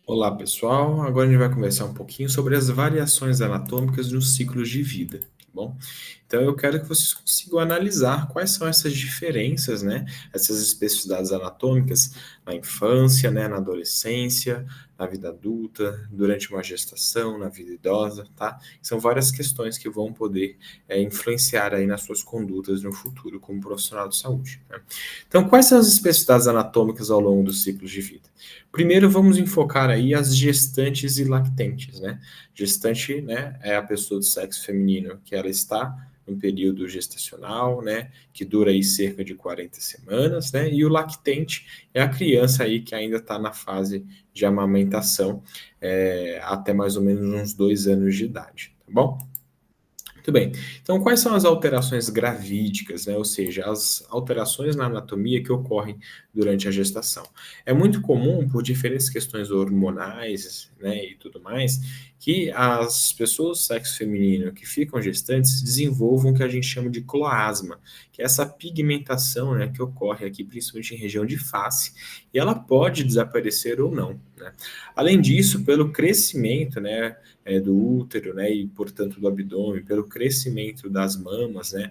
Olá, pessoal. Agora a gente vai conversar um pouquinho sobre as variações anatômicas nos ciclos de vida, tá bom? Então eu quero que vocês consigam analisar quais são essas diferenças, né? Essas especificidades anatômicas na infância, né? Na adolescência, na vida adulta, durante uma gestação, na vida idosa, tá? São várias questões que vão poder influenciar aí nas suas condutas no futuro como profissional de saúde, né? Então, quais são as especificidades anatômicas ao longo dos ciclos de vida? Primeiro, vamos enfocar aí as gestantes e lactentes, né? Gestante, né, é a pessoa do sexo feminino que ela está no período gestacional, né, que dura aí cerca de 40 semanas, né? E o lactente é a criança aí que ainda está na fase de amamentação, até mais ou menos uns 2 anos de idade, tá bom? Muito bem. Então, quais são as alterações gravídicas, né? Ou seja, as alterações na anatomia que ocorrem durante a gestação? É muito comum, por diferentes questões hormonais, né, e tudo mais, que as pessoas do sexo feminino que ficam gestantes desenvolvam o que a gente chama de cloasma, que é essa pigmentação, né, que ocorre aqui, principalmente em região de face, e ela pode desaparecer ou não, né? Além disso, pelo crescimento, né, do útero, né, e portanto do abdômen, pelo crescimento das mamas, né,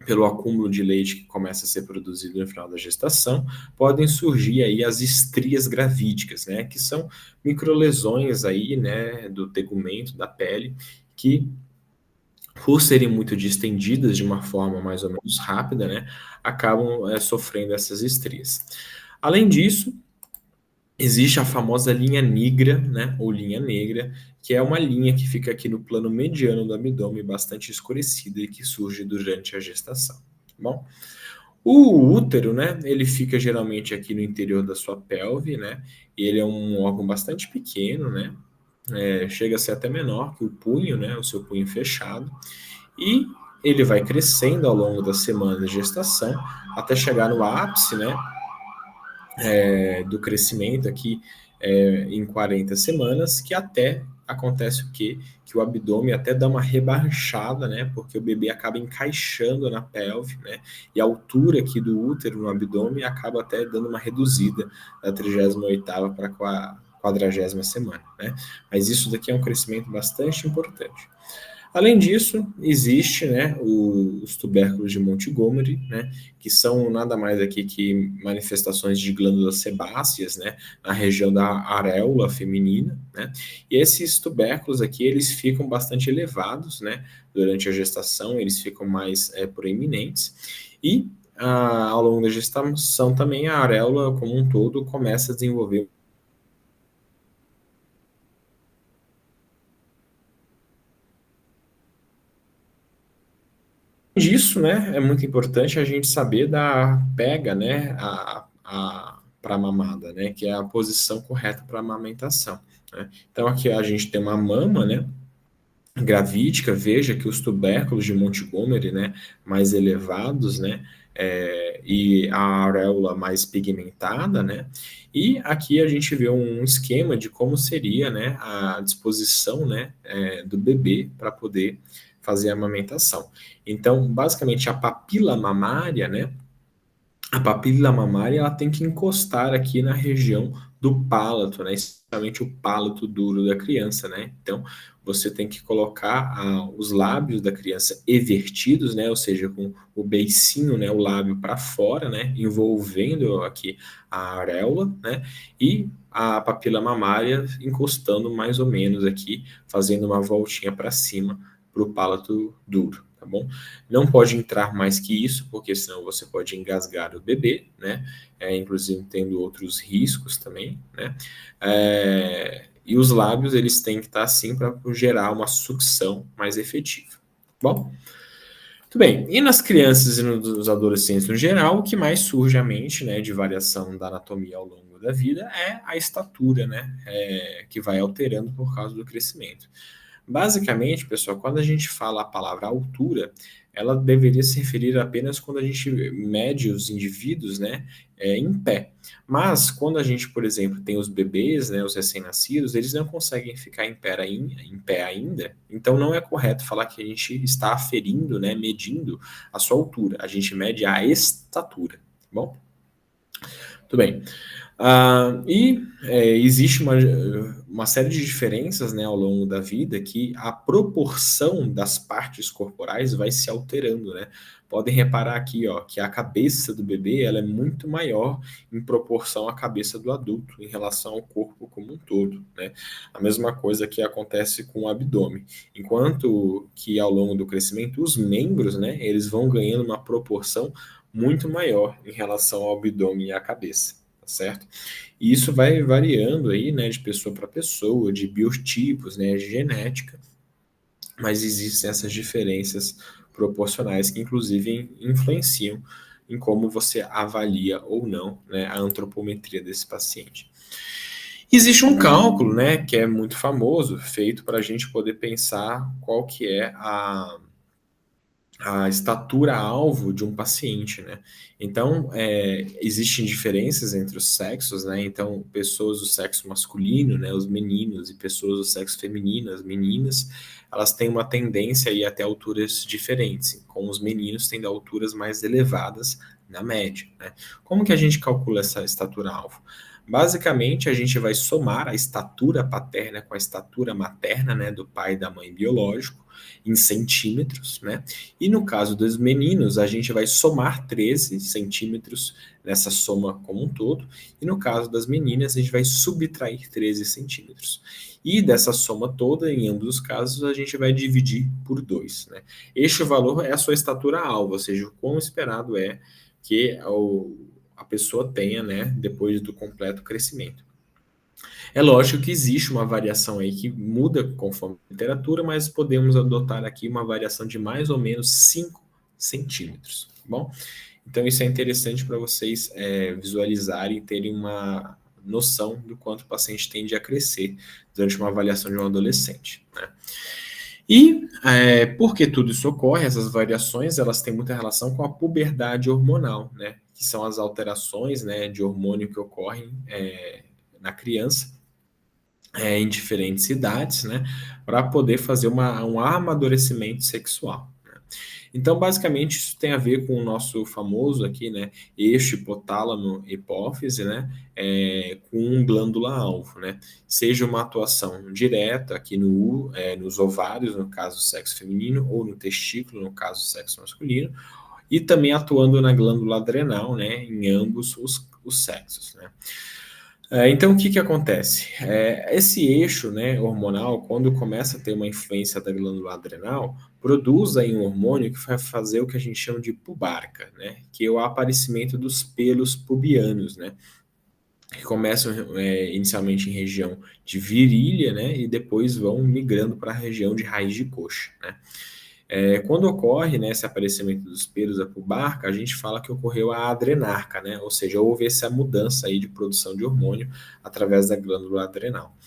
pelo acúmulo de leite que começa a ser produzido no final da gestação, podem surgir aí as estrias gravídicas, né, que são microlesões aí, né, do tegumento da pele que por serem muito distendidas de uma forma mais ou menos rápida, né, acabam sofrendo essas estrias. Além disso, existe a famosa linha negra, né, ou linha negra, que é uma linha que fica aqui no plano mediano do abdômen, bastante escurecida e que surge durante a gestação. Tá bom, o útero, né, ele fica geralmente aqui no interior da sua pelve, né, e ele é um órgão bastante pequeno, né, chega a ser até menor que o punho, né, o seu punho fechado, e ele vai crescendo ao longo das semanas de gestação até chegar no ápice, né, do crescimento aqui em 40 semanas, que até acontece o quê? Que o abdômen até dá uma rebaixada, né? Porque o bebê acaba encaixando na pelve, né? E a altura aqui do útero no abdômen acaba até dando uma reduzida da 38ª para a 40ª semana, né? Mas isso daqui é um crescimento bastante importante. Além disso, existe, né, os tubérculos de Montgomery, né, que são nada mais aqui que manifestações de glândulas sebáceas, né, na região da areola feminina, né, e esses tubérculos aqui, eles ficam bastante elevados, né, durante a gestação, eles ficam mais proeminentes, e ao longo da gestação também a areola como um todo começa a desenvolver disso, né, é muito importante a gente saber da pega, né, para a mamada, né, que é a posição correta para a amamentação, né? Então aqui a gente tem uma mama, né, gravídica, veja que os tubérculos de Montgomery, né, mais elevados, né, e a areola mais pigmentada, né, e aqui a gente vê um esquema de como seria, né, a disposição, né, do bebê para poder fazer a amamentação. Então, basicamente, a papila mamária, né, a papila mamária ela tem que encostar aqui na região do palato, né? Especialmente o palato duro da criança, né? Então, você tem que colocar os lábios da criança evertidos, né? Ou seja, com o beicinho, né? O lábio para fora, né? Envolvendo aqui a areola, né? E a papila mamária encostando mais ou menos aqui, fazendo uma voltinha para cima para o palato duro, tá bom? Não pode entrar mais que isso, porque senão você pode engasgar o bebê, né? Inclusive tendo outros riscos também, né? E os lábios, eles têm que estar assim para gerar uma sucção mais efetiva. Bom, muito bem. E nas crianças e nos adolescentes no geral, o que mais surge à mente, né, de variação da anatomia ao longo da vida é a estatura, né? Que vai alterando por causa do crescimento. Basicamente, pessoal, quando a gente fala a palavra altura, ela deveria se referir apenas quando a gente mede os indivíduos, né, em pé. Mas quando a gente, por exemplo, tem os bebês, né, os recém-nascidos, eles não conseguem ficar em pé ainda. Então não é correto falar que a gente está aferindo, né, medindo a sua altura. A gente mede a estatura, tá bom? Tudo bem. existe uma série de diferenças, né, ao longo da vida que a proporção das partes corporais vai se alterando, né? Podem reparar aqui, ó, que a cabeça do bebê ela é muito maior em proporção à cabeça do adulto em relação ao corpo como um todo, né? A mesma coisa que acontece com o abdômen. Enquanto que ao longo do crescimento os membros, né, eles vão ganhando uma proporção muito maior em relação ao abdômen e à cabeça, tá certo? E isso vai variando aí, né, de pessoa para pessoa, de biotipos, né, de genética, mas existem essas diferenças proporcionais que, inclusive, influenciam em como você avalia ou não, né, a antropometria desse paciente. Existe um cálculo, né, que é muito famoso, feito para a gente poder pensar qual que é a estatura-alvo de um paciente, né? Então, existem diferenças entre os sexos, né? Então, pessoas do sexo masculino, né, os meninos, e pessoas do sexo feminino, as meninas, elas têm uma tendência a ir até alturas diferentes, com os meninos tendo alturas mais elevadas na média, né? Como que a gente calcula essa estatura-alvo? Basicamente, a gente vai somar a estatura paterna com a estatura materna, né, do pai e da mãe biológico, em centímetros, né? E no caso dos meninos, a gente vai somar 13 centímetros nessa soma como um todo, e no caso das meninas, a gente vai subtrair 13 centímetros. E dessa soma toda, em ambos os casos, a gente vai dividir por 2, né? Este valor é a sua estatura-alvo, ou seja, o quão esperado é que a pessoa tenha, né, depois do completo crescimento. É lógico que existe uma variação aí que muda conforme a literatura, mas podemos adotar aqui uma variação de mais ou menos 5 centímetros, tá bom? Então isso é interessante para vocês visualizarem e terem uma noção do quanto o paciente tende a crescer durante uma avaliação de um adolescente, né? E porque tudo isso ocorre, essas variações, elas têm muita relação com a puberdade hormonal, né? Que são as alterações, né, de hormônio que ocorrem na criança em diferentes idades, né, para poder fazer um amadurecimento sexual. Né? Então, basicamente, isso tem a ver com o nosso famoso aqui, né, eixo hipotálamo-hipófise, né, com um glândula-alvo, né, seja uma atuação direta aqui nos ovários, no caso do sexo feminino, ou no testículo, no caso do sexo masculino, e também atuando na glândula adrenal, né, em ambos os sexos, né. Então, o que que acontece? Esse eixo, né, hormonal, quando começa a ter uma influência da glândula adrenal, produz aí um hormônio que vai fazer o que a gente chama de pubarca, né, que é o aparecimento dos pelos pubianos, né, que começam inicialmente em região de virilha, né, e depois vão migrando para a região de raiz de coxa, né. Quando ocorre, né, esse aparecimento dos pelos da pubarca, a gente fala que ocorreu a adrenarca, né? Ou seja, houve essa mudança aí de produção de hormônio através da glândula adrenal.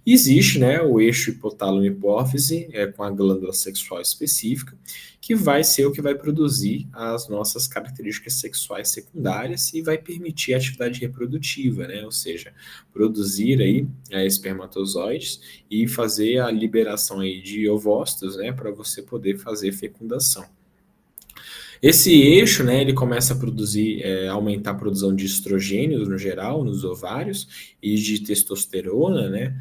Existe, né, o eixo hipotálamo-hipófise, com a glândula sexual específica, que vai ser o que vai produzir as nossas características sexuais secundárias e vai permitir a atividade reprodutiva, né, ou seja, produzir aí espermatozoides e fazer a liberação aí de ovócitos, né, para você poder fazer fecundação. Esse eixo, né, ele começa a produzir, aumentar a produção de estrogênios no geral, nos ovários, e de testosterona, né,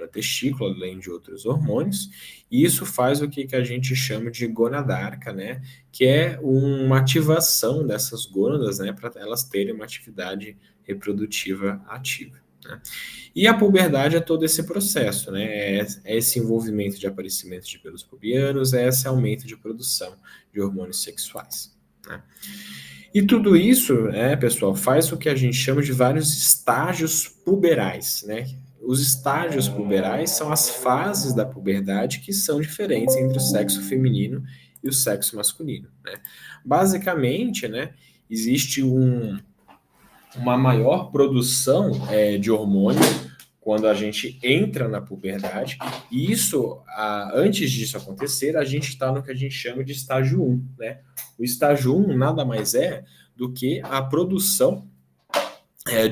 no testículo, além de outros hormônios, e isso faz o que a gente chama de gonadarca, né, que é uma ativação dessas gônadas, né, para elas terem uma atividade reprodutiva ativa. Né? E a puberdade é todo esse processo, né? É esse envolvimento de aparecimento de pelos pubianos, é esse aumento de produção de hormônios sexuais. Né? E tudo isso, pessoal, faz o que a gente chama de vários estágios puberais, né? Os estágios puberais são as fases da puberdade que são diferentes entre o sexo feminino e o sexo masculino, né? Basicamente, né, existe uma maior produção de hormônio quando a gente entra na puberdade, e isso, antes disso acontecer, a gente está no que a gente chama de estágio 1, né? O estágio 1 nada mais é do que a produção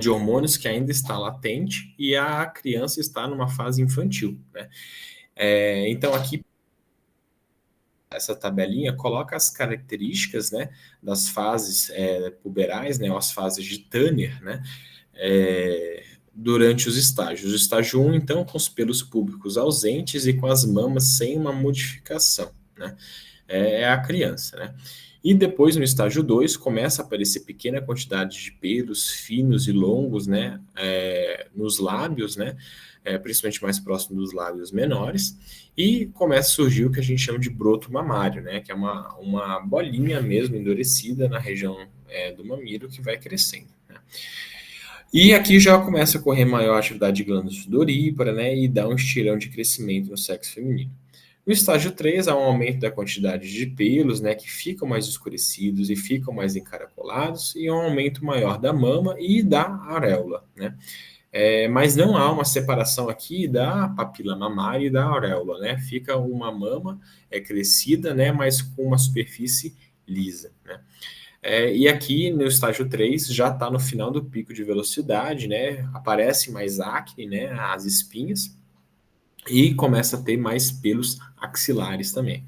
de hormônios que ainda está latente e a criança está numa fase infantil, né? Então, aqui, essa tabelinha coloca as características, né, das fases puberais, né, as fases de Tanner, né, durante os estágios. O estágio 1, então, com os pelos púbicos ausentes e com as mamas sem uma modificação, né? É a criança, né? E depois, no estágio 2, começa a aparecer pequena quantidade de pelos finos e longos, né? Nos lábios, né? Principalmente mais próximo dos lábios menores, e começa a surgir o que a gente chama de broto mamário, né? Que é uma bolinha mesmo endurecida na região do mamilo que vai crescendo, né? E aqui já começa a ocorrer maior atividade de glândula sudorípara, né, e dá um estirão de crescimento no sexo feminino. No estágio 3, há um aumento da quantidade de pelos, né, que ficam mais escurecidos e ficam mais encaracolados, e um aumento maior da mama e da areola, né. Mas não há uma separação aqui da papila mamária e da auréola, né, fica uma mama crescida, né, mas com uma superfície lisa, né. E aqui no estágio 3 já está no final do pico de velocidade, né? Aparece mais acne, né? As espinhas, e começa a ter mais pelos axilares também.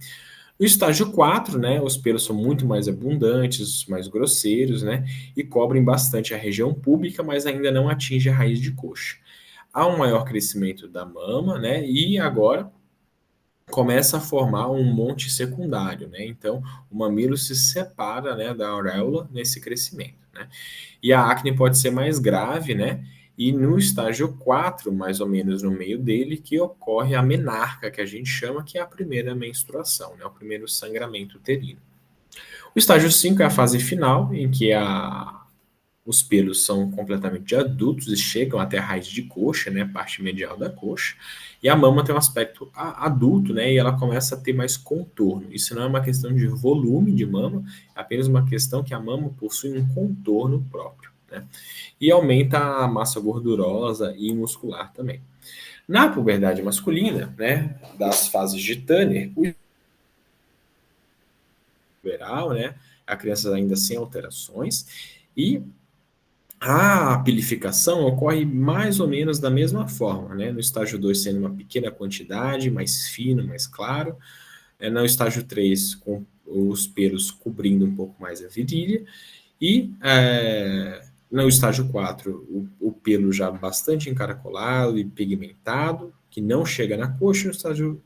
No estágio 4, né? Os pelos são muito mais abundantes, mais grosseiros, né? E cobrem bastante a região pública, mas ainda não atinge a raiz de coxa. Há um maior crescimento da mama, né? E agora começa a formar um monte secundário, né? Então, o mamilo se separa, né, da auréola nesse crescimento, né? E a acne pode ser mais grave, né? E no estágio 4, mais ou menos no meio dele, que ocorre a menarca, que a gente chama, que é a primeira menstruação, né? O primeiro sangramento uterino. O estágio 5 é a fase final, em que os pelos são completamente adultos e chegam até a raiz de coxa, né, parte medial da coxa, e a mama tem um aspecto adulto, né, e ela começa a ter mais contorno. Isso não é uma questão de volume de mama, é apenas uma questão que a mama possui um contorno próprio, né, e aumenta a massa gordurosa e muscular também. Na puberdade masculina, né, das fases de Turner, o geral, né, a criança ainda sem alterações, e a pilificação ocorre mais ou menos da mesma forma, né? No estágio 2 sendo uma pequena quantidade, mais fino, mais claro. No estágio 3 com os pelos cobrindo um pouco mais a virilha. E no estágio 4, o pelo já bastante encaracolado e pigmentado, que não chega na coxa,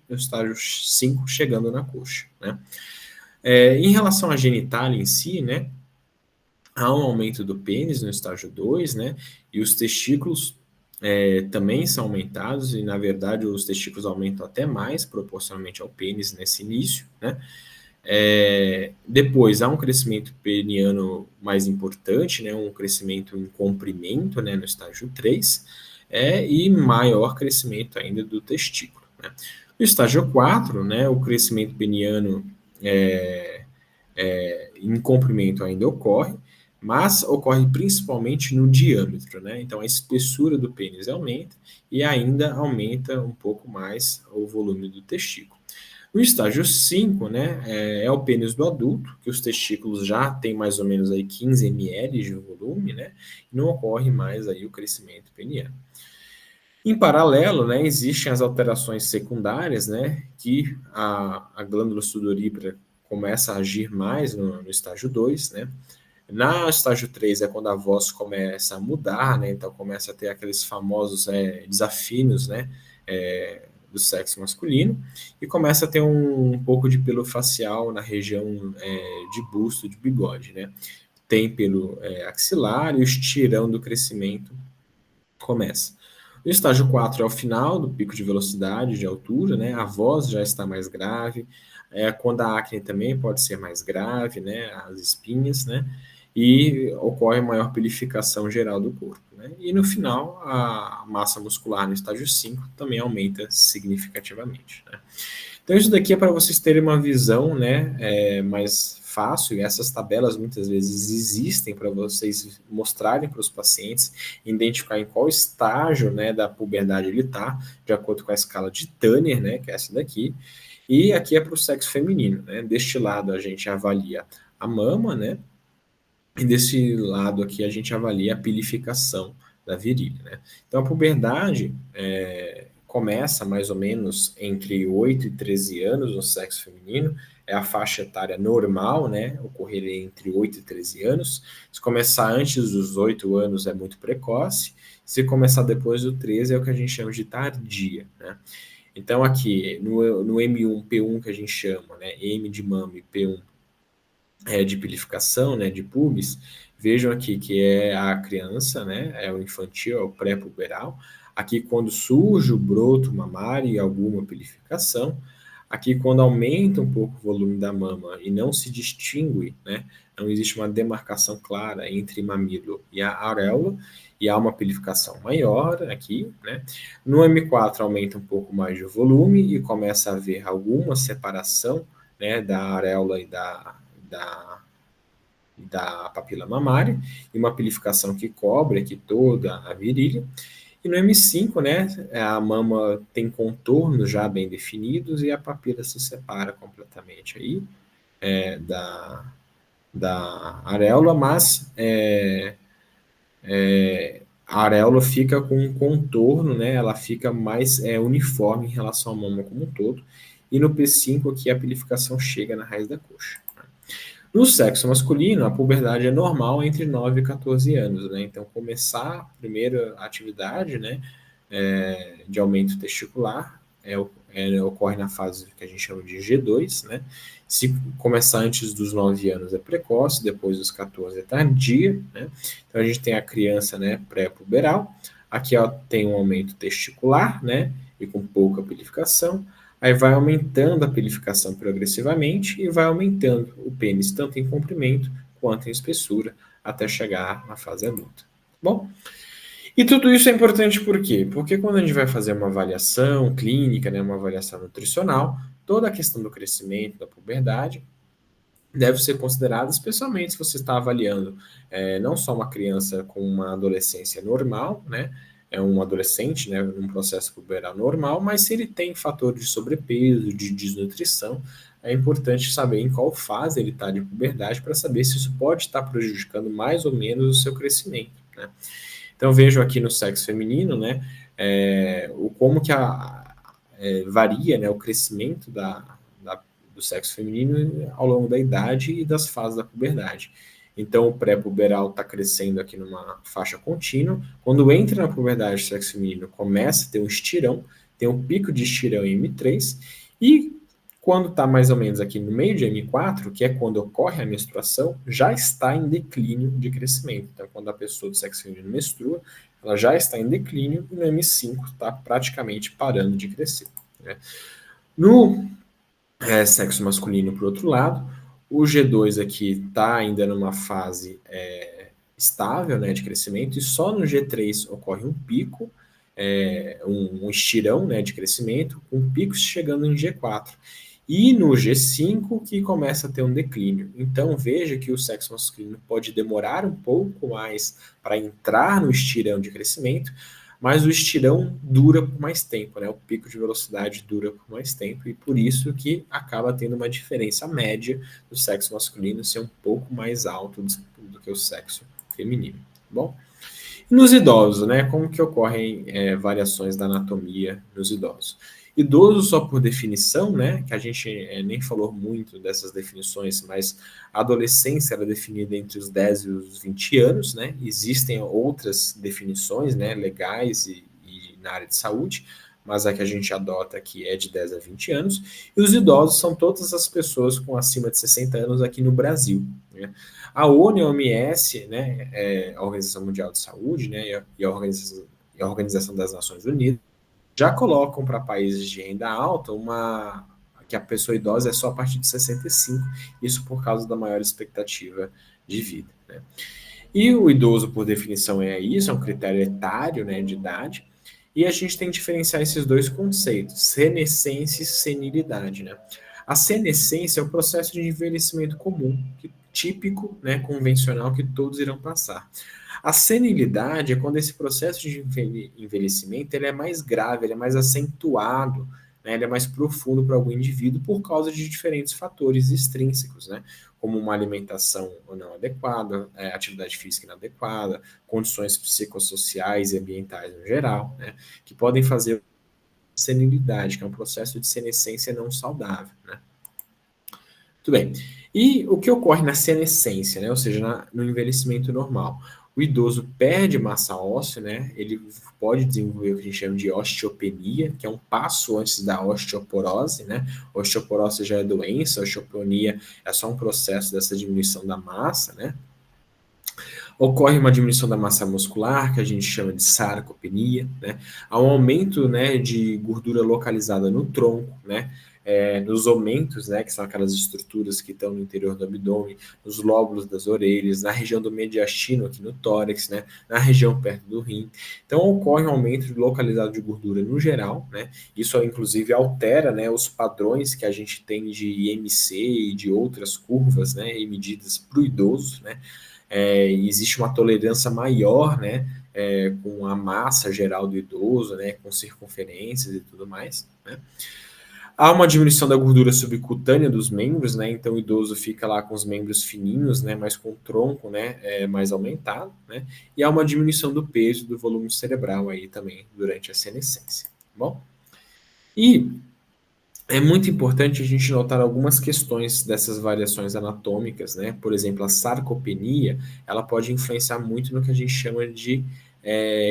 no estágio 5 chegando na coxa, né? Em relação à genitália em si, né? Há um aumento do pênis no estágio 2, né? E os testículos também são aumentados, e na verdade os testículos aumentam até mais proporcionalmente ao pênis nesse início, né? Depois há um crescimento peniano mais importante, né? Um crescimento em comprimento, né? No estágio 3, e maior crescimento ainda do testículo, né? No estágio 4, né? O crescimento peniano em comprimento ainda ocorre, mas ocorre principalmente no diâmetro, né? Então a espessura do pênis aumenta e ainda aumenta um pouco mais o volume do testículo. No estágio 5, né, é o pênis do adulto, que os testículos já têm mais ou menos aí 15 ml de volume, né? E não ocorre mais aí o crescimento peniano. Em paralelo, né, existem as alterações secundárias, né, que a glândula sudorípara começa a agir mais no estágio 2, né? No estágio 3 é quando a voz começa a mudar, né? Então começa a ter aqueles famosos desafinos, né? Do sexo masculino, e começa a ter um pouco de pelo facial na região de busto, de bigode, né? Tem pelo axilar e o estirão do crescimento começa. O estágio 4 é o final do pico de velocidade, de altura, né? A voz já está mais grave, quando a acne também pode ser mais grave, né? As espinhas, né? E ocorre maior pilificação geral do corpo, né? E no final, a massa muscular no estágio 5 também aumenta significativamente, né? Então, isso daqui é para vocês terem uma visão, né, mais fácil, e essas tabelas muitas vezes existem para vocês mostrarem para os pacientes, identificar em qual estágio, né, da puberdade ele está, de acordo com a escala de Turner, né, que é essa daqui, e aqui é para o sexo feminino, né, deste lado a gente avalia a mama, né, e desse lado aqui a gente avalia a pilificação da virilha, né. Então a puberdade começa mais ou menos entre 8 e 13 anos no sexo feminino, é a faixa etária normal, né, ocorrer entre 8 e 13 anos. Se começar antes dos 8 anos é muito precoce, Se começar depois do 13, é o que a gente chama de tardia, né? Então, aqui, no M1, P1, que a gente chama, né? M de mama e P1 de pilificação, né? De pubis, vejam aqui que é a criança, né? É o infantil, é o pré-puberal. Aqui, quando surge o broto mamário e alguma pilificação. Aqui, quando aumenta um pouco o volume da mama e não se distingue, né? Não existe uma demarcação clara entre mamilo e a areola, e há uma pilificação maior aqui, né? No M4 aumenta um pouco mais o volume e começa a haver alguma separação, né, da areola e da papila mamária, e uma pilificação que cobre aqui toda a virilha. E no M5, né, a mama tem contornos já bem definidos e a papila se separa completamente aí da areola, mas a areola fica com um contorno, né, ela fica mais uniforme em relação à mama como um todo. E no P5 aqui a pilificação chega na raiz da coxa. No sexo masculino, a puberdade é normal entre 9 e 14 anos, né? Então, começar a primeira atividade, né, de aumento testicular ocorre na fase que a gente chama de G2, né? Se começar antes dos 9 anos é precoce, depois dos 14 é tardia, né? Então, a gente tem a criança, né, pré-puberal. Aqui, ó, tem um aumento testicular, né, e com pouca pilificação. Aí vai aumentando a pilificação progressivamente e vai aumentando o pênis tanto em comprimento quanto em espessura até chegar na fase adulta. Bom, e tudo isso é importante por quê? Porque quando a gente vai fazer uma avaliação clínica, né, uma avaliação nutricional, toda a questão do crescimento, da puberdade, deve ser considerada, especialmente se você está avaliando não só uma criança com uma adolescência normal, né, é um adolescente, né, num processo puberal normal, mas se ele tem fatores de sobrepeso, de desnutrição, é importante saber em qual fase ele está de puberdade para saber se isso pode estar prejudicando mais ou menos o seu crescimento, né? Então vejo aqui no sexo feminino, né, como que varia, né, o crescimento do sexo feminino ao longo da idade e das fases da puberdade. Então, o pré-puberal está crescendo aqui numa faixa contínua. Quando entra na puberdade, o sexo feminino começa a ter um estirão, tem um pico de estirão em M3, e quando está mais ou menos aqui no meio de M4, que é quando ocorre a menstruação, já está em declínio de crescimento. Então, quando a pessoa do sexo feminino menstrua, ela já está em declínio e no M5 está praticamente parando de crescer, né? No sexo masculino, por outro lado, o G2 aqui está ainda numa fase estável, né, de crescimento, e só no G3 ocorre um pico, um estirão, né, de crescimento, com picos chegando em G4. E no G5 que começa a ter um declínio. Então veja que o sexo masculino pode demorar um pouco mais para entrar no estirão de crescimento, mas o estirão dura por mais tempo, né? O pico de velocidade dura por mais tempo, e por isso que acaba tendo uma diferença média do sexo masculino ser um pouco mais alto do que o sexo feminino. Bom, e nos idosos, né? Como que ocorrem variações da anatomia nos idosos? Idoso, só por definição, né, que a gente nem falou muito dessas definições, mas a adolescência era definida entre os 10 e os 20 anos, né? Existem outras definições, né, legais e na área de saúde, mas a que a gente adota aqui é de 10 a 20 anos. E os idosos são todas as pessoas com acima de 60 anos aqui no Brasil, né? A ONU e a OMS, né, a Organização Mundial de Saúde, né, e a Organização das Nações Unidas, já colocam para países de renda alta que a pessoa idosa é só a partir de 65, isso por causa da maior expectativa de vida, né? E o idoso, por definição, é isso, é um critério etário, né, de idade, e a gente tem que diferenciar esses dois conceitos, senescência e senilidade, né? A senescência é o processo de envelhecimento comum, típico, né, convencional, que todos irão passar. A senilidade é quando esse processo de envelhecimento ele é mais grave, ele é mais acentuado, né, ele é mais profundo para algum indivíduo por causa de diferentes fatores extrínsecos, né, como uma alimentação não adequada, atividade física inadequada, condições psicossociais e ambientais no geral, né, que podem fazer senilidade, que é um processo de senescência não saudável, né. Tudo bem. E o que ocorre na senescência, né, ou seja, no envelhecimento normal? o idoso perde massa óssea, né? Ele pode desenvolver o que a gente chama de osteopenia, que é um passo antes da osteoporose, né? Osteoporose já é doença, osteopenia é só um processo dessa diminuição da massa, né? Ocorre uma diminuição da massa muscular, que a gente chama de sarcopenia, né? Há um aumento, né, de gordura localizada no tronco, né? Nos omentos, né, que são aquelas estruturas que estão no interior do abdômen, nos lóbulos das orelhas, na região do mediastino, aqui no tórax, né, na região perto do rim. Então, ocorre um aumento localizado de gordura no geral, né? Isso, inclusive, altera, né, os padrões que a gente tem de IMC e de outras curvas, né, e medidas para o idoso, né? Existe uma tolerância maior, né, com a massa geral do idoso, né, com circunferências e tudo mais, né. Há uma diminuição da gordura subcutânea dos membros, né, então o idoso fica lá com os membros fininhos, né, mas com o tronco, né, mais aumentado, né, e há uma diminuição do peso e do volume cerebral aí também durante a senescência, tá bom? E é muito importante a gente notar algumas questões dessas variações anatômicas, né? Por exemplo, a sarcopenia, ela pode influenciar muito no que a gente chama de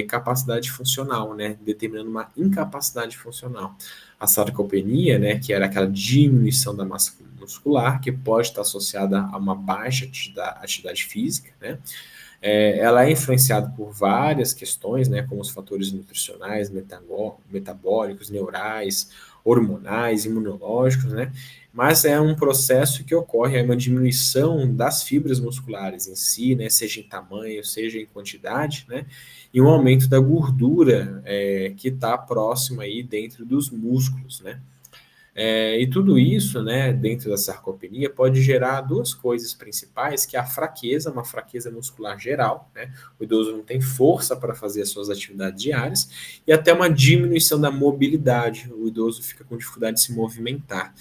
capacidade funcional, né? Determinando uma incapacidade funcional. A sarcopenia, né, que era aquela diminuição da massa muscular, que pode estar associada a uma baixa atividade física, né? Ela é influenciada por várias questões, né, como os fatores nutricionais, metabólicos, neurais, hormonais, imunológicos, né? Mas é um processo que ocorre, é uma diminuição das fibras musculares em si, né, seja em tamanho, seja em quantidade, né? E um aumento da gordura que está próxima aí dentro dos músculos, né? E tudo isso, né, dentro da sarcopenia, pode gerar duas coisas principais, que é a fraqueza, uma fraqueza muscular geral, né? O idoso não tem força para fazer as suas atividades diárias, e até uma diminuição da mobilidade, o idoso fica com dificuldade de se movimentar.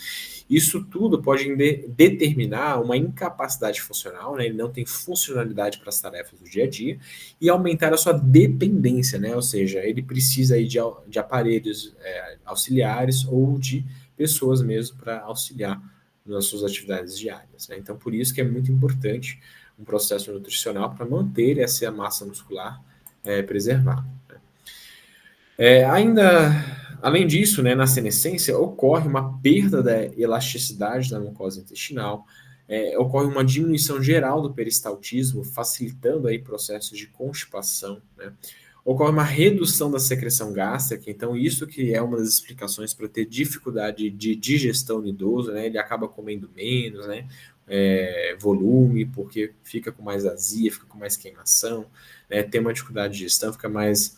Isso tudo pode determinar uma incapacidade funcional, né? Ele não tem funcionalidade para as tarefas do dia a dia, e aumentar a sua dependência, né? Ou seja, ele precisa aí de aparelhos auxiliares ou de pessoas mesmo para auxiliar nas suas atividades diárias, né? Então, por isso que é muito importante um processo nutricional para manter essa massa muscular preservada, né? Além disso, né, na senescência, ocorre uma perda da elasticidade da mucosa intestinal, ocorre uma diminuição geral do peristaltismo, facilitando aí processos de constipação, né? Ocorre uma redução da secreção gástrica, então isso que é uma das explicações para ter dificuldade de digestão no idoso, né? Ele acaba comendo menos, né? Volume, porque fica com mais azia, fica com mais queimação, né? Tem uma dificuldade de digestão, fica mais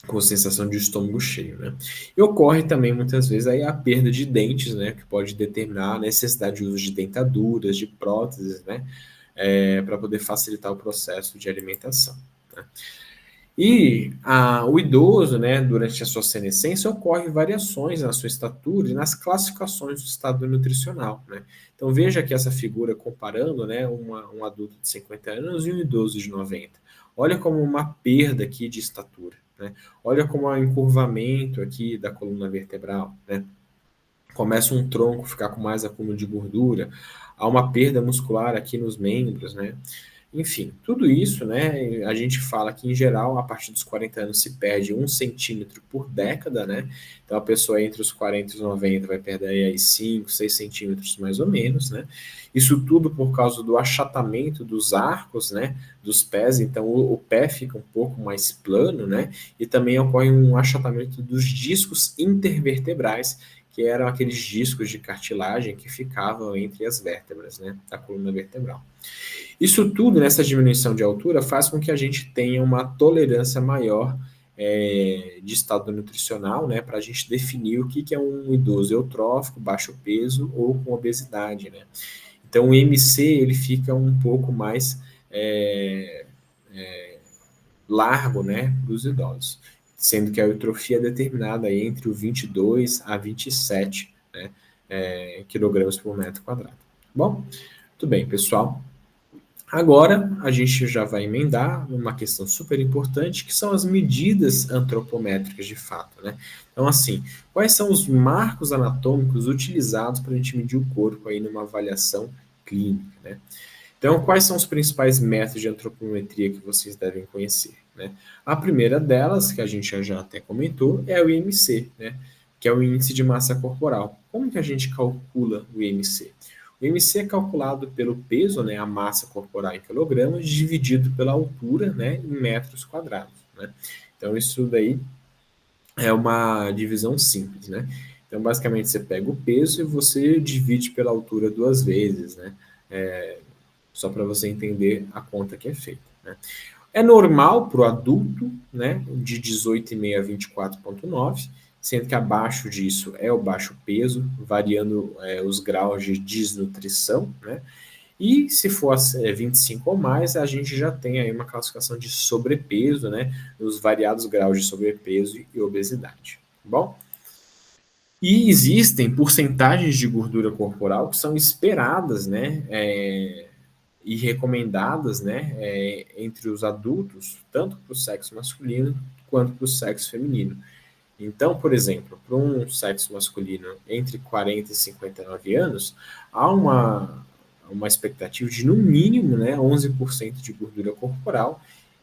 com sensação de estômago cheio, né? E ocorre também muitas vezes aí a perda de dentes, né? Que pode determinar a necessidade de uso de dentaduras, de próteses, né? Para poder facilitar o processo de alimentação, né? E o idoso, né, durante a sua senescência, ocorre variações na sua estatura e nas classificações do estado nutricional, né? Então veja aqui essa figura comparando, né, um adulto de 50 anos e um idoso de 90. Olha como uma perda aqui de estatura, né? Olha como há um encurvamento aqui da coluna vertebral, né? Começa um tronco a ficar com mais acúmulo de gordura, há uma perda muscular aqui nos membros, né? Enfim, tudo isso, né, a gente fala que, em geral, a partir dos 40 anos se perde 1 centímetro por década, né? Então, a pessoa entre os 40 e os 90 vai perder aí 5, 6 centímetros mais ou menos, né? Isso tudo por causa do achatamento dos arcos, né, dos pés. Então, o pé fica um pouco mais plano, né? E também ocorre um achatamento dos discos intervertebrais, que eram aqueles discos de cartilagem que ficavam entre as vértebras, né, da coluna vertebral. Isso tudo, nessa diminuição de altura, faz com que a gente tenha uma tolerância maior de estado nutricional, né, para a gente definir o que é um idoso eutrófico, baixo peso ou com obesidade, né. Então, o MC ele fica um pouco mais largo, né, para os idosos, sendo que a eutrofia é determinada aí entre o 22 a 27, né, quilogramas por metro quadrado. Bom, tudo bem, pessoal. Agora, a gente já vai emendar uma questão super importante, que são as medidas antropométricas de fato, né? Então, assim, quais são os marcos anatômicos utilizados para a gente medir o corpo aí numa avaliação clínica, né? Então, quais são os principais métodos de antropometria que vocês devem conhecer, né? A primeira delas, que a gente já até comentou, é o IMC, né? Que é o índice de massa corporal. Como que a gente calcula o IMC? O IMC é calculado pelo peso, né, a massa corporal em quilogramas, dividido pela altura, né, em metros quadrados, né? Então, isso daí é uma divisão simples, né? Então, basicamente, você pega o peso e você divide pela altura duas vezes, né? Só para você entender a conta que é feita, né? É normal para o adulto, né, de 18,5 a 24,9, sendo que abaixo disso é o baixo peso, variando os graus de desnutrição, né? E se for 25 ou mais, a gente já tem aí uma classificação de sobrepeso, né? Os variados graus de sobrepeso e obesidade. Tá bom? E existem porcentagens de gordura corporal que são esperadas, né? E recomendadas, né? Entre os adultos, tanto para o sexo masculino quanto para o sexo feminino. Então, por exemplo, para um sexo masculino entre 40 e 59 anos, há uma expectativa de, no mínimo, né, 11% de gordura corporal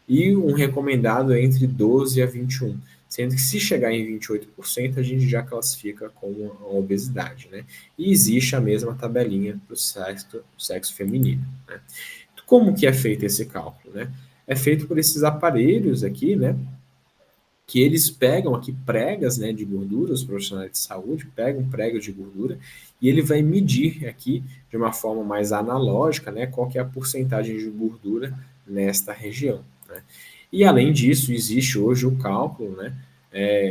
e um recomendado entre 12 a 21, sendo que se chegar em 28%, a gente já classifica como a obesidade, né? E existe a mesma tabelinha para o sexo feminino, né? Como que é feito esse cálculo, né? É feito por esses aparelhos aqui, né? Que eles pegam aqui pregas, né, de gordura, os profissionais de saúde pegam pregas de gordura e ele vai medir aqui de uma forma mais analógica, né, qual que é a porcentagem de gordura nesta região, né? E além disso, existe hoje o cálculo, né,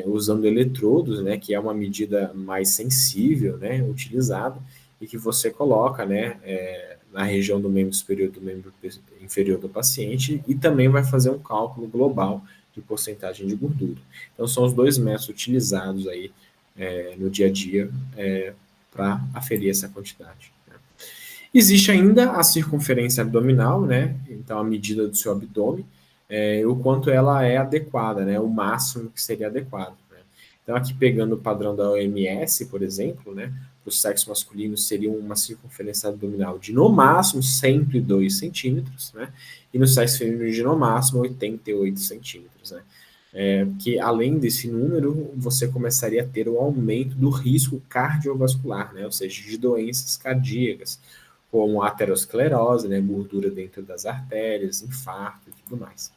usando eletrodos, né, que é uma medida mais sensível, né, utilizada e que você coloca, né, na região do membro superior do membro inferior do paciente e também vai fazer um cálculo global de porcentagem de gordura. Então, são os dois métodos utilizados aí no dia a dia para aferir essa quantidade, né? Existe ainda a circunferência abdominal, né? Então, a medida do seu abdômen, o quanto ela é adequada, né? O máximo que seria adequado, né? Então, aqui pegando o padrão da OMS, por exemplo, né? Para o sexo masculino seria uma circunferência abdominal de no máximo 102 centímetros, né? E no sexo feminino de no máximo 88 centímetros, né? Que além desse número, você começaria a ter o aumento do risco cardiovascular, né? Ou seja, de doenças cardíacas, como aterosclerose, né? Gordura dentro das artérias, infarto e tudo mais.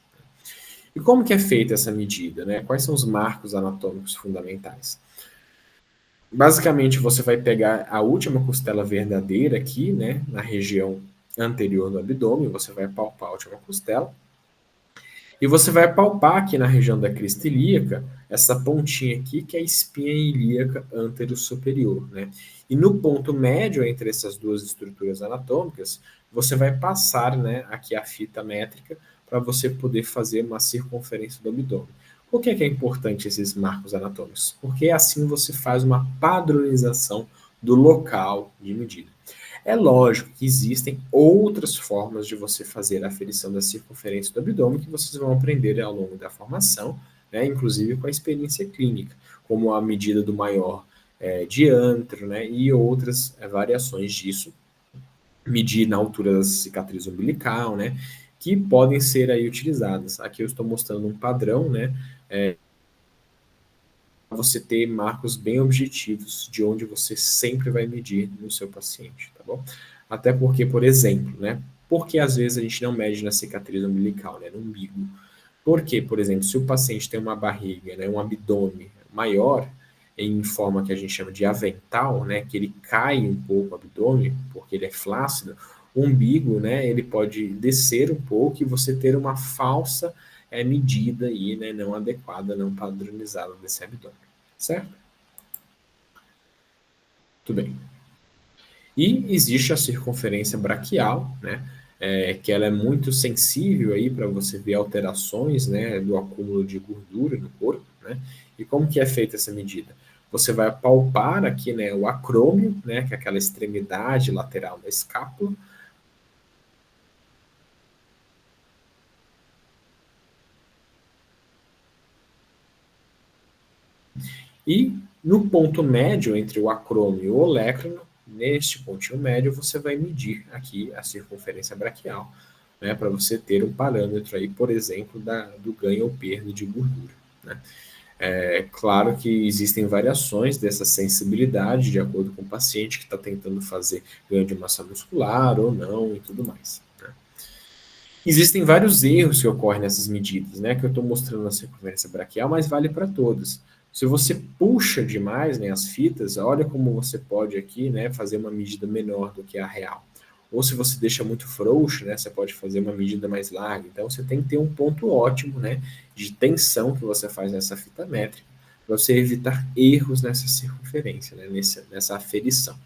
E como que é feita essa medida, né? Quais são os marcos anatômicos fundamentais? Basicamente, você vai pegar a última costela verdadeira aqui, né? Na região anterior do abdômen, você vai palpar a última costela, e você vai palpar aqui na região da crista ilíaca, essa pontinha aqui, que é a espinha ilíaca antero-superior, né? E no ponto médio entre essas duas estruturas anatômicas, você vai passar, né, aqui a fita métrica para você poder fazer uma circunferência do abdômen. Por que é importante esses marcos anatômicos? Porque assim você faz uma padronização do local de medida. É lógico que existem outras formas de você fazer a aferição da circunferência do abdômen que vocês vão aprender ao longo da formação, né, inclusive com a experiência clínica, como a medida do maior diâmetro, né, e outras variações disso, medir na altura da cicatriz umbilical, né, que podem ser aí utilizadas. Aqui eu estou mostrando um padrão, né, para você ter marcos bem objetivos de onde você sempre vai medir no seu paciente, tá bom? Até porque, por exemplo, né? Porque às vezes a gente não mede na cicatriz umbilical, né? No umbigo. Porque, por exemplo, se o paciente tem uma barriga, né, um abdômen maior, em forma que a gente chama de avental, né, que ele cai um pouco o abdômen, porque ele é flácido, o umbigo, né, ele pode descer um pouco e você ter uma falsa medida aí, né, não adequada, não padronizada desse abdômen, certo? Tudo bem. E existe a circunferência braquial, né, que ela é muito sensível aí para você ver alterações, né, do acúmulo de gordura no corpo, né? E como que é feita essa medida? Você vai palpar aqui, né, o acrômio, né, que é aquela extremidade lateral da escápula, e no ponto médio entre o acrômio e o olecrano, neste pontinho médio, você vai medir aqui a circunferência braquial, né, para você ter um parâmetro aí, por exemplo, do ganho ou perda de gordura, né. É claro que existem variações dessa sensibilidade de acordo com o paciente que está tentando fazer ganho de massa muscular ou não e tudo mais, né. Existem vários erros que ocorrem nessas medidas, né, que eu estou mostrando na circunferência braquial, mas vale para todas. Se você puxa demais, né, as fitas, olha como você pode aqui, né, fazer uma medida menor do que a real. Ou se você deixa muito frouxo, né, você pode fazer uma medida mais larga. Então você tem que ter um ponto ótimo, né, de tensão que você faz nessa fita métrica, para você evitar erros nessa circunferência, né, nessa aferição.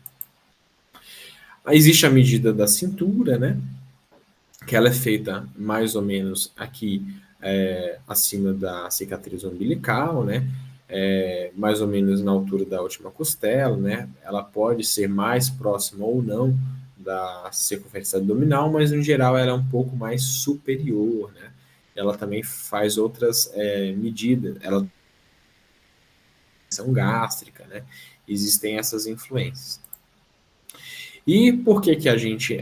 Aí existe a medida da cintura, né, que ela é feita mais ou menos aqui acima da cicatriz umbilical, né? Mais ou menos na altura da última costela, né? Ela pode ser mais próxima ou não da circunferência abdominal, mas no geral ela é um pouco mais superior, né? Ela também faz outras medidas, ela são gástrica, né? Existem essas influências. E por que que a gente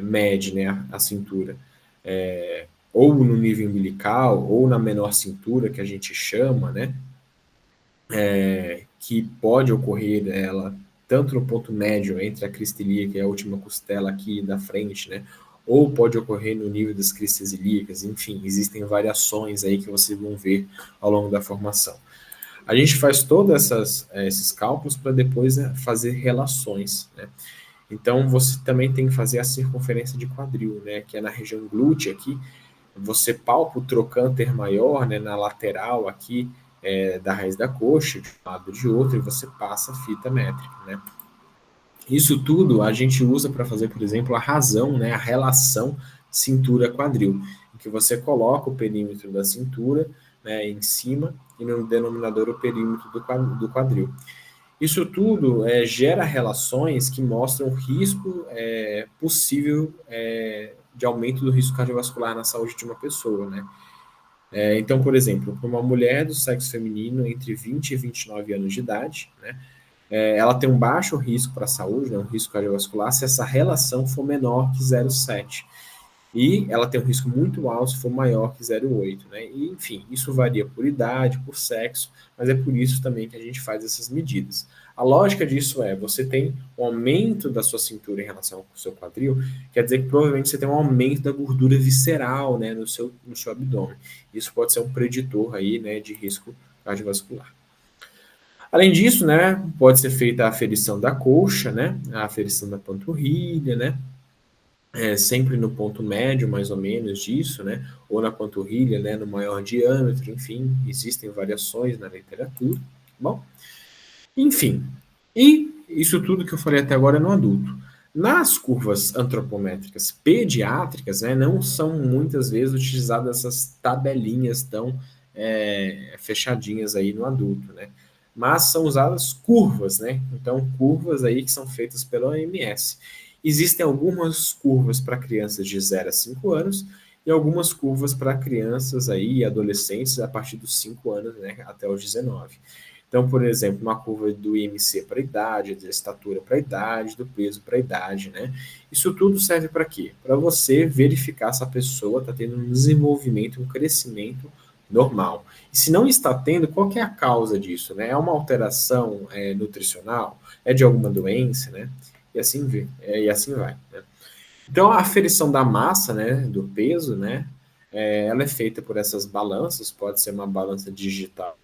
mede, né, a cintura? Ou no nível umbilical, ou na menor cintura, que a gente chama, né? Que pode ocorrer ela tanto no ponto médio entre a crista ilíaca e a última costela aqui da frente, né? Ou pode ocorrer no nível das cristas ilíacas, enfim, existem variações aí que vocês vão ver ao longo da formação. A gente faz todos esses cálculos para depois fazer relações, né? Então, você também tem que fazer a circunferência de quadril, né? Que é na região glútea aqui. Você palpa o trocânter maior, né? Na lateral aqui da raiz da coxa, de um lado de outro, e você passa a fita métrica, né? Isso tudo a gente usa para fazer, por exemplo, a razão, né? A relação cintura-quadril, em que você coloca o perímetro da cintura, né, em cima e no denominador o perímetro do quadril. Isso tudo gera relações que mostram o risco possível de aumento do risco cardiovascular na saúde de uma pessoa, né? Então, por exemplo, para uma mulher do sexo feminino entre 20 e 29 anos de idade, né, ela tem um baixo risco para a saúde, né, um risco cardiovascular, se essa relação for menor que 0,7. E ela tem um risco muito alto se for maior que 0,8, né? E, enfim, isso varia por idade, por sexo, mas é por isso também que a gente faz essas medidas. A lógica disso você tem um aumento da sua cintura em relação ao seu quadril, quer dizer que provavelmente você tem um aumento da gordura visceral, né, no seu abdômen. Isso pode ser um preditor aí, né, de risco cardiovascular. Além disso, né, pode ser feita a aferição da coxa, né, a aferição da panturrilha, né, sempre no ponto médio, mais ou menos, disso, né? Ou na panturrilha, né? No maior diâmetro, enfim, existem variações na literatura. Bom, enfim, e isso tudo que eu falei até agora é no adulto. Nas curvas antropométricas pediátricas, né, não são muitas vezes utilizadas essas tabelinhas tão fechadinhas aí no adulto, né? Mas são usadas curvas, né? Então, curvas aí que são feitas pela OMS. Existem algumas curvas para crianças de 0 a 5 anos e algumas curvas para crianças aí e adolescentes a partir dos 5 anos, né, até os 19. Então, por exemplo, uma curva do IMC para a idade, da estatura para a idade, do peso para a idade, né? Isso tudo serve para quê? Para você verificar se a pessoa está tendo um desenvolvimento, um crescimento normal. E se não está tendo, qual que é a causa disso, né? É uma alteração nutricional? É de alguma doença, né? E assim, e assim vai, né? Então, a aferição da massa, né, do peso, né, ela é feita por essas balanças, pode ser uma balança digital.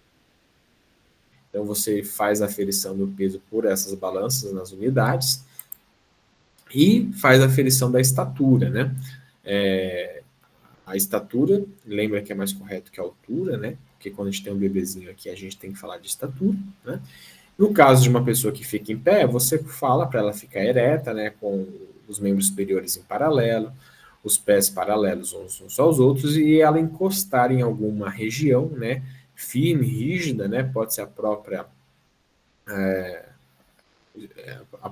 Então, você faz a aferição do peso por essas balanças nas unidades e faz a aferição da estatura, né? A estatura, lembra que é mais correto que a altura, né? Porque quando a gente tem um bebezinho aqui, a gente tem que falar de estatura, né? No caso de uma pessoa que fica em pé, você fala para ela ficar ereta, né, com os membros superiores em paralelo, os pés paralelos uns aos outros e ela encostar em alguma região, né, firme, rígida, né, pode ser a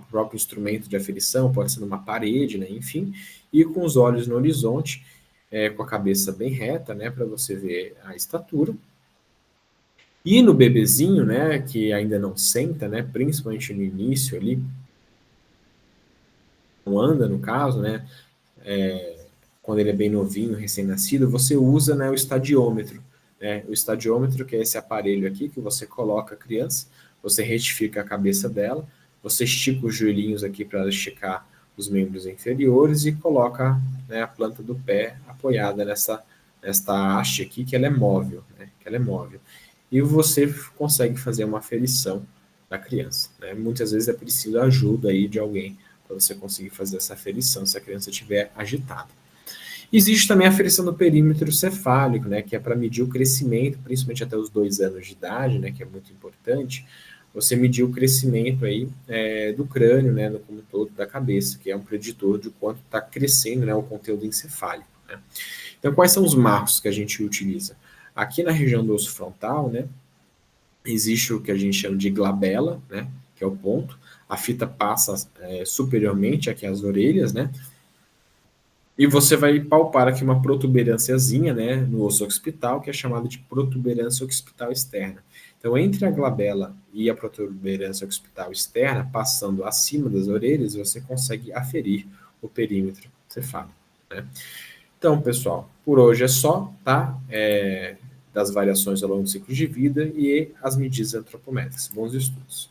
próprio instrumento de aferição, pode ser numa parede, né, enfim, e com os olhos no horizonte, com a cabeça bem reta, né, para você ver a estatura. E no bebezinho, né, que ainda não senta, né, principalmente no início ali, anda, no caso, né, quando ele é bem novinho, recém-nascido, você usa, né, o estadiômetro. Né? O estadiômetro, que é esse aparelho aqui, que você coloca a criança, você retifica a cabeça dela, você estica os joelhinhos aqui para esticar os membros inferiores e coloca, né, a planta do pé apoiada nesta haste aqui, que ela é móvel, né? Que ela é móvel. E você consegue fazer uma aferição da criança. Né? Muitas vezes é preciso ajuda aí de alguém para você conseguir fazer essa aferição se a criança estiver agitada. Existe também a aferição do perímetro cefálico, né, que é para medir o crescimento, principalmente até os 2 anos de idade, né, que é muito importante, você medir o crescimento aí do crânio, né, no como todo da cabeça, que é um preditor de quanto está crescendo, né, o conteúdo encefálico. Né. Então, quais são os marcos que a gente utiliza? Aqui na região do osso frontal, né, existe o que a gente chama de glabela, né, que é o ponto. A fita passa superiormente aqui às orelhas, né, e você vai palpar aqui uma protuberânciazinha, né, no osso occipital, que é chamada de protuberância occipital externa. Então, entre a glabela e a protuberância occipital externa, passando acima das orelhas, você consegue aferir o perímetro cefálico. Né? Então, pessoal, por hoje é só, tá? Das variações ao longo do ciclo de vida e as medidas antropométricas. Bons estudos.